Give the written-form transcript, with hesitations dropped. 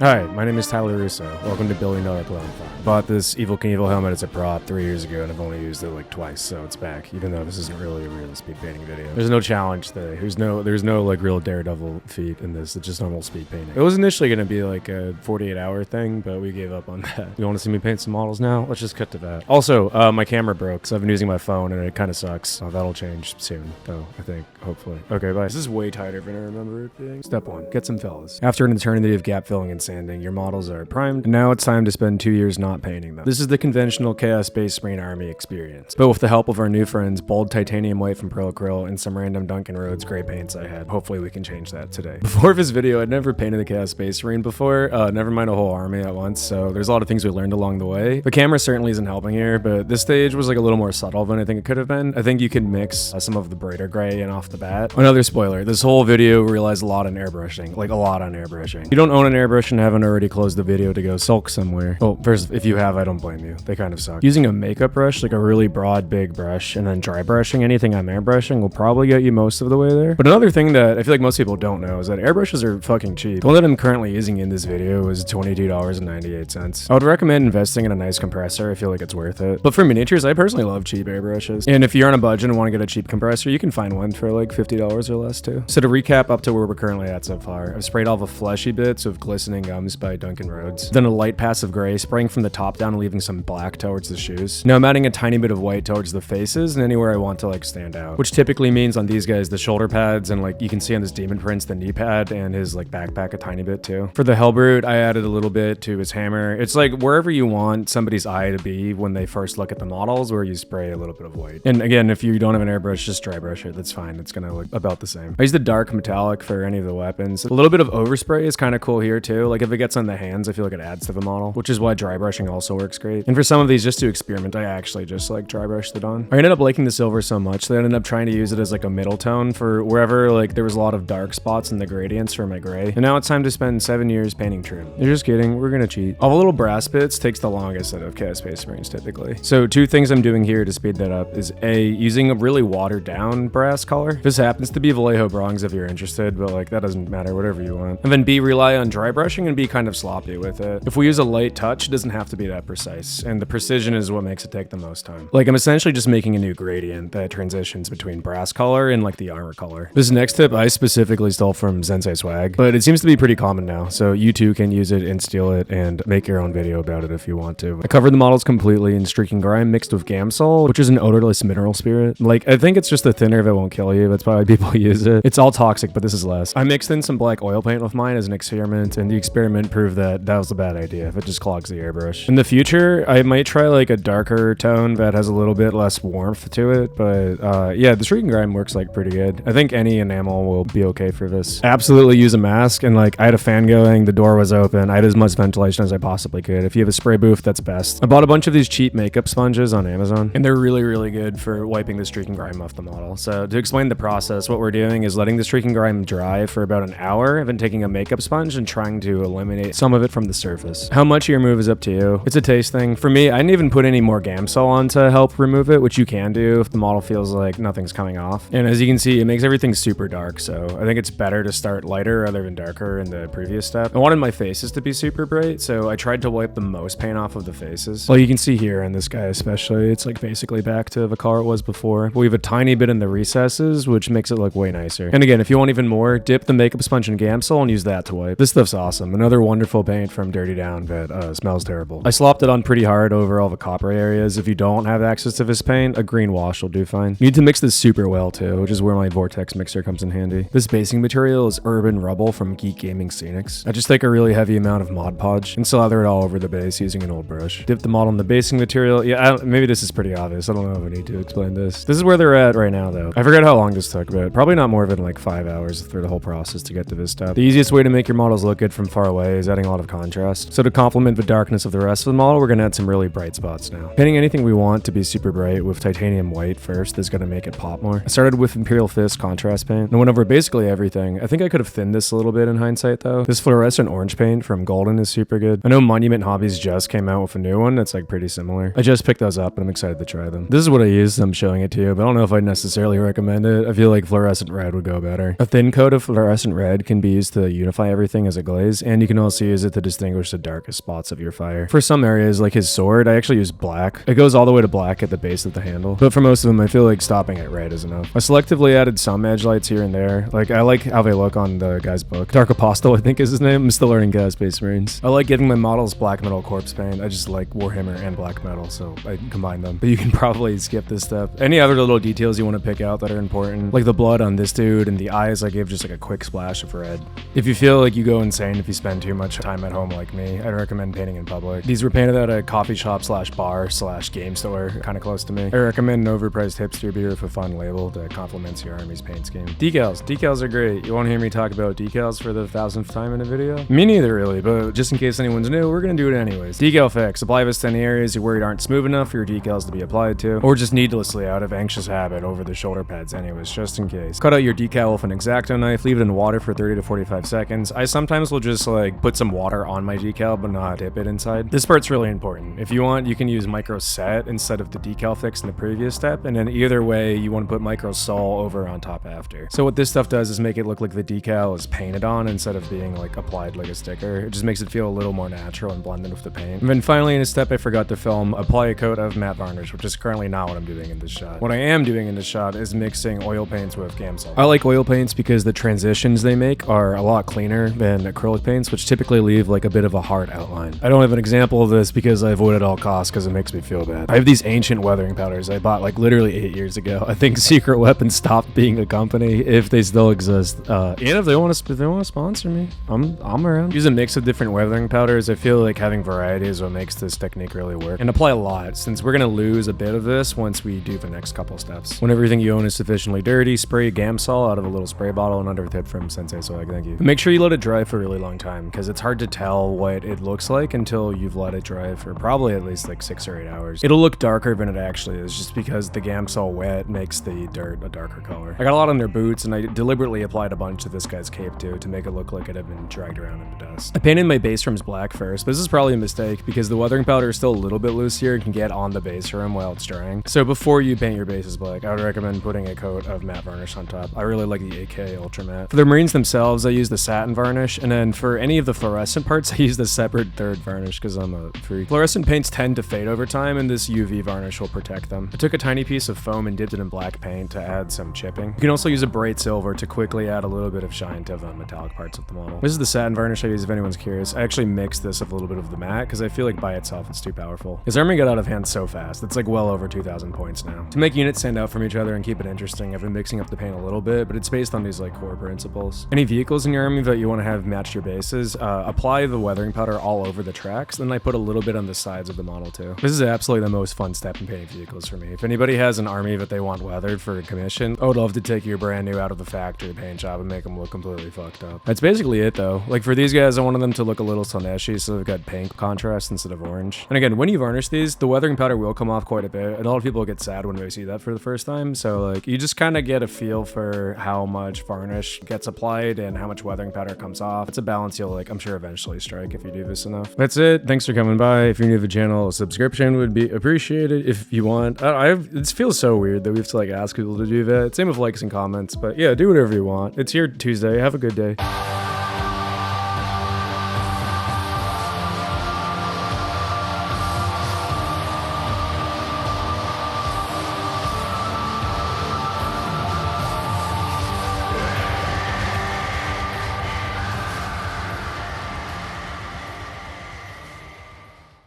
Hi, my name is Tyler Russo. Welcome to Building Dollar Clone Farm. Bought this Evil Knievel helmet as a prop 3 years ago, and I've only used it like twice, so it's back, even though this isn't really a real speed painting video. There's no challenge today. There's no like real daredevil feat in this. It's just normal speed painting. It was initially going to be like a 48-hour thing, but we gave up on that. You want to see me paint some models now? Let's just cut to that. Also, my camera broke, so I've been using my phone, and it kind of sucks. That'll change soon, though, I think, hopefully. Okay, bye. This is way tighter than I remember it being. Step 1. Get some fellas. After an eternity of gap filling and sanding, your models are primed, and now it's time to spend 2 years not painting them. This is the conventional Chaos-based Marine Army experience, but with the help of our new friends, bold titanium white from Pearl Krill and some random Duncan Rhodes gray paints I had. Hopefully we can change that today. Before this video, I'd never painted a Chaos-based Marine before, never mind a whole army at once, so there's a lot of things we learned along the way. The camera certainly isn't helping here, but this stage was like a little more subtle than I think it could have been. I think you can mix some of the brighter gray in off the bat. Another spoiler, this whole video relies a lot on airbrushing, like a lot on airbrushing. If you don't own an airbrush and haven't already closed the video to go sulk somewhere. Well, first, if you have, I don't blame you. They kind of suck. Using a makeup brush, like a really broad, big brush, and then dry brushing anything I'm airbrushing will probably get you most of the way there. But another thing that I feel like most people don't know is that airbrushes are fucking cheap. The one that I'm currently using in this video is $22.98. I would recommend investing in a nice compressor. I feel like it's worth it. But for miniatures, I personally love cheap airbrushes. And if you're on a budget and want to get a cheap compressor, you can find one for like $50 or less too. So to recap up to where we're currently at so far, I've sprayed all the fleshy bits with glistening gums by Duncan Rhodes. Then a light pass of gray, spraying from the top down and leaving some black towards the shoes. Now I'm adding a tiny bit of white towards the faces and anywhere I want to like stand out, which typically means on these guys the shoulder pads, and like you can see on this Demon Prince the knee pad and his like backpack a tiny bit too. For the Hellbrute, I added a little bit to his hammer. It's like wherever you want somebody's eye to be when they first look at the models, where you spray a little bit of white. And again, if you don't have an airbrush, just dry brush it. That's fine. It's gonna look about the same. I use the dark metallic for any of the weapons. A little bit of overspray is kind of cool here too. Like if it gets on the hands, I feel like it adds to the model, which is why dry brushing also works great. And for some of these, just to experiment, I actually just like dry brushed it on. I ended up liking the silver so much that I ended up trying to use it as like a middle tone for wherever like there was a lot of dark spots in the gradients for my gray. And now it's time to spend 7 years painting trim. You're just kidding, we're gonna cheat. All the little brass bits takes the longest out of Chaos Space Marines typically. So 2 things I'm doing here to speed that up is A, using a really watered down brass color. This happens to be Vallejo Bronze if you're interested, but like that doesn't matter, whatever you want. And then B, rely on dry brushing and be kind of sloppy with it. If we use a light touch, it doesn't have to be that precise, and the precision is what makes it take the most time. Like I'm essentially just making a new gradient that transitions between brass color and like the armor color. This next tip I specifically stole from Zensei Swag, but it seems to be pretty common now, so you too can use it and steal it and make your own video about it if you want to. I covered the models completely in streaking grime mixed with Gamsol, which is an odorless mineral spirit. Like I think it's just a thinner that won't kill you. That's probably people use it. It's all toxic, but this is less. I mixed in some black oil paint with mine as an experiment, and the experiment proved that that was a bad idea if it just clogs the airbrush. In the future, I might try like a darker tone that has a little bit less warmth to it, but yeah, the streaking grime works like pretty good. I think any enamel will be okay for this. Absolutely use a mask, and like I had a fan going, the door was open, I had as much ventilation as I possibly could. If you have a spray booth, that's best. I bought a bunch of these cheap makeup sponges on Amazon, and they're really good for wiping the streaking grime off the model. So to explain the process, what we're doing is letting the streaking grime dry for about an hour, and then taking a makeup sponge and trying to eliminate some of it from the surface. How much of your move is up to you. It's a taste thing. For me, I didn't even put any more Gamsol on to help remove it, which you can do if the model feels like nothing's coming off. And as you can see, it makes everything super dark, so I think it's better to start lighter rather than darker in the previous step. I wanted my faces to be super bright, so I tried to wipe the most paint off of the faces. Well, you can see here on this guy especially, it's like basically back to the color it was before. We have a tiny bit in the recesses, which makes it look way nicer. And again, if you want even more, dip the makeup sponge in Gamsol and use that to wipe. This stuff's awesome. Another wonderful paint from Dirty Down that smells terrible. I slopped it on pretty hard over all the copper areas. If you don't have access to this paint, a green wash will do fine. You need to mix this super well too, which is where my Vortex mixer comes in handy. This basing material is Urban Rubble from Geek Gaming Scenics. I just take a really heavy amount of Mod Podge and slather it all over the base using an old brush. Dip the model in the basing material. Yeah, maybe this is pretty obvious. I don't know if I need to explain this. This is where they're at right now though. I forgot how long this took, but probably not more than like 5 hours through the whole process to get to this step. The easiest way to make your models look good from far away is adding a lot of contrast. So to complement the darkness of the rest of the model, we're gonna add some really bright spots now. Painting anything we want to be super bright with titanium white first is gonna make it pop more. I started with Imperial Fist contrast paint and went over basically everything. I think I could have thinned this a little bit in hindsight though. This fluorescent orange paint from Golden is super good. I know Monument Hobbies just came out with a new one that's like pretty similar. I just picked those up and I'm excited to try them. This is what I used. I'm showing it to you, but I don't know if I'd necessarily recommend it. I feel like fluorescent red would go better. A thin coat of fluorescent red can be used to unify everything as a glaze, and you can also use it to distinguish the darkest spots of your fire. For some areas, like his sword, I actually use black. It goes all the way to black at the base of the handle, but for most of them, I feel like stopping at red is enough. I selectively added some edge lights here and there. Like, I like how they look on the guy's book. Dark Apostle, I think is his name. I'm still learning Space Marines. I like giving my models black metal corpse paint. I just like Warhammer and black metal, so I combine them. But you can probably skip this step. Any other little details you want to pick out that are important, like the blood on this dude and the eyes, I give just like a quick splash of red. If you feel like you go insane if you spend too much time at home like me, I'd recommend painting in public. These were painted at a coffee shop / bar / game store, kind of close to me. I recommend an overpriced hipster beer with a fun label that complements your army's paint scheme. Decals are great. You want to hear me talk about decals for the 1000th time in a video? Me neither really, but just in case anyone's new, we're gonna do it anyways. Decal fix. Apply this to any areas you're worried aren't smooth enough for your decals to be applied to, or just needlessly out of anxious habit over the shoulder pads anyways, just in case. Cut out your decal with an X-Acto knife, leave it in water for 30 to 45 seconds. I sometimes will just like put some water on my decal but not dip it inside. This part's really important. If you want, you can use micro set instead of the decal fix in the previous step, and then either way you want to put micro sol over on top after. So what this stuff does is make it look like the decal is painted on instead of being like applied like a sticker. It just makes it feel a little more natural and blended with the paint. And then finally in a step I forgot to film, apply a coat of matte varnish, which is currently not what I'm doing in this shot. What I am doing in this shot is mixing oil paints with Gamsol. I like oil paints because the transitions they make are a lot cleaner than acrylic paints, which typically leave like a bit of a hard outline. I don't have an example of this because I avoid at all costs because it makes me feel bad. I have these ancient weathering powders I bought like literally 8 years ago. I think Secret Weapon stopped being a company, if they still exist. And if they want to sponsor me, I'm around. Use a mix of different weathering powders. I feel like having variety is what makes this technique really work. And apply a lot, since we're gonna lose a bit of this once we do the next couple steps. When everything you own is sufficiently dirty, spray Gamsol out of a little spray bottle and under a tip from Sensei Swag, thank you. But make sure you let it dry for a really long time, because it's hard to tell what it looks like until you've let it dry for probably at least like 6 or 8 hours. It'll look darker than it actually is, just because the Gamsol wet makes the dirt a darker color. I got a lot on their boots, and I deliberately applied a bunch to this guy's cape too, to make it look like it had been dragged around in the dust. I painted my base rims black first, but this is probably a mistake because the weathering powder is still a little bit loose here and can get on the base rim while it's drying. So before you paint your bases black, I would recommend putting a coat of matte varnish on top. I really like the AK Ultra Matte. For the Marines themselves, I use the satin varnish, and then for any of the fluorescent parts, I use the separate third varnish because I'm a freak. Fluorescent paints tend to fade over time, and this UV varnish will protect them. I took a tiny piece of foam and dipped it in black paint to add some chipping. You can also use a bright silver to quickly add a little bit of shine to the metallic parts of the model. This is the satin varnish I use if anyone's curious. I actually mixed this with a little bit of the matte because I feel like by itself it's too powerful. His army got out of hand so fast. It's like well over 2,000 points now. To make units stand out from each other and keep it interesting, I've been mixing up the paint a little bit, but it's based on these like core principles. Any vehicles in your army that you want to have match your bases, apply the weathering powder all over the tracks, then I put a little bit on the sides of the model too. This is absolutely the most fun step in painting vehicles for me. If anybody has an army that they want weathered for a commission, I would love to take your brand new out of the factory paint job and make them look completely fucked up. That's basically it though. Like for these guys, I wanted them to look a little Slaneshi, so they've got pink contrast instead of orange. And again, when you varnish these, the weathering powder will come off quite a bit, and a lot of people get sad when they see that for the first time. So like you just kind of get a feel for how much varnish gets applied and how much weathering powder comes off. It's a balance you'll like, I'm sure, eventually strike if you do this enough. That's it. Thanks for coming by. If you're new to the channel, a subscription would be appreciated if you want. It feels so weird that we have to like ask people to do that. Same with likes and comments, but yeah, do whatever you want. It's here Tuesday. Have a good day.